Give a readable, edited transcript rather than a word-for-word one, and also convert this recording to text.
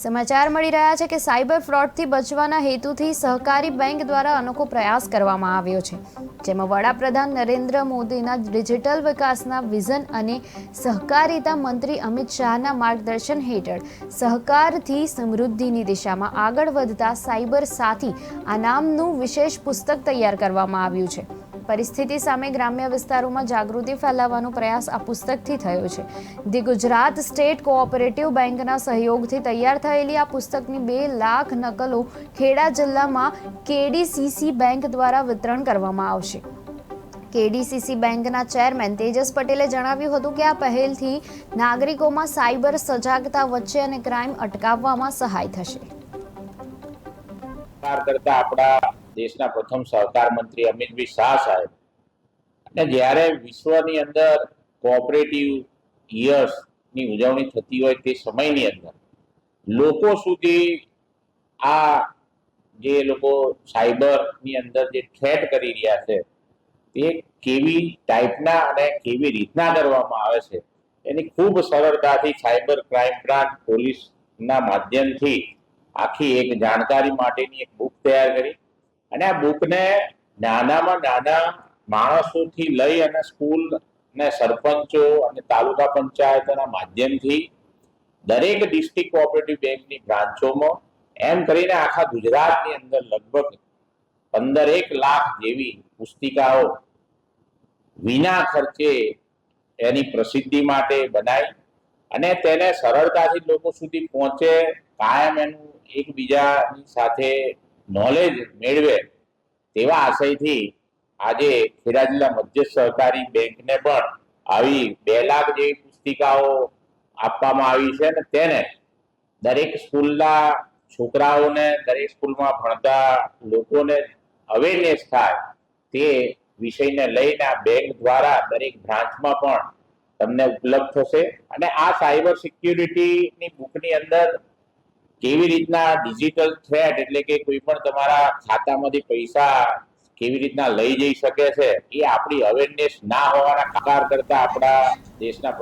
સમાચાર મળી રહ્યા છે કે સાયબર ફ્રોડથી બચવાના હેતુથી સહકારી બેંક દ્વારા અનોખો પ્રયાસ કરવામાં આવ્યો છે, જેમાં વડાપ્રધાન નરેન્દ્ર મોદીના ડિજિટલ વિકાસના વિઝન અને સહકારિતા મંત્રી અમિત શાહના માર્ગદર્શન હેઠળ સહકારથી સમૃદ્ધિની દિશામાં આગળ વધતા સાયબર સાથી આ નામનું વિશેષ પુસ્તક તૈયાર કરવામાં આવ્યું છે। પરિસ્થિતિ સામે ગ્રામ્ય વિસ્તારોમાં જાગૃતિ ફેલાવવાનો પ્રયાસ આ પુસ્તકથી થયો છે। ધી ગુજરાત સ્ટેટ કોઓપરેટિવ બેંકના સહયોગથી તૈયાર થયેલી આ પુસ્તકની 2 લાખ નકલો ખેડા જિલ્લામાં કેડીસીસી બેંક દ્વારા વિતરણ કરવામાં આવશે। કેડીસીસી બેંકના ચેરમેન તેજસ પટેલે જણાવ્યું હતું કે આ પહેલથી નાગરિકોમાં સાયબર સજાગતા વધશે અને ક્રાઇમ અટકાવવામાં સહાય થશે। દેશના પ્રથમ સહકાર મંત્રી અમિતભાઈ શાહ સાહેબ અને જ્યારે વિશ્વની અંદર કોઓપરેટિવ યર્સ ની ઉજવણી થતી હોય તે સમયની અંદર લોકો સુધી આ જે લોકો સાયબર ની અંદર જે થ્રેટ કરી રહ્યા છે તે કેવી ટાઈપના અને કેવી રીતના કરવામાં આવે છે એની ખૂબ સરળતાથી સાયબર ક્રાઇમ બ્રાન્ચ પોલીસના માધ્યમથી આખી એક જાણકારી માટેની એક બુક તૈયાર કરી અને આ બુકને નાનામાં નાના માણસોથી લઈ અને સ્કૂલ ને સરપંચો અને તાલુકા પંચાયતના માધ્યમથી દરેક ડિસ્ટ્રિક્ટ કોઓપરેટિવ બેંકની બ્રાન્ચોમાં એમ કરીને આખા ગુજરાતની અંદર લગભગ 15 લાખ જેવી પુસ્તિકાઓ વિના ખર્ચે એની પ્રસિદ્ધિ માટે બનાવી અને તેને સરળતાથી લોકો સુધી પહોંચે, કાયમ એનું એકબીજાની સાથે નોલેજ મેળવે તેવા આશયથી આજે ખેડા જિલ્લા મધ્ય સહકારી બેંકને પણ આવી 2 લાખ જેવી પુસ્તિકાઓ આપવામાં આવી છે અને તેને દરેક સ્કૂલના છોકરાઓને, દરેક સ્કૂલમાં ભણતા લોકોને અવેરનેસ થાય તે વિષયને લઈને આ બેંક દ્વારા દરેક બ્રાન્ચમાં પણ તમને ઉપલબ્ધ થશે અને આ સાયબર સિક્યુરિટીની બુકની અંદર કેવી રીતના ડિજિટલ થ્રેટ એટલે કે કોઈ પણ તમારા ખાતામાંથી પૈસા કેવી રીતના લઈ જઈ શકે છે એ આપણી અવેરનેસ ના હોવાના કારણે કરતા આપણા દેશના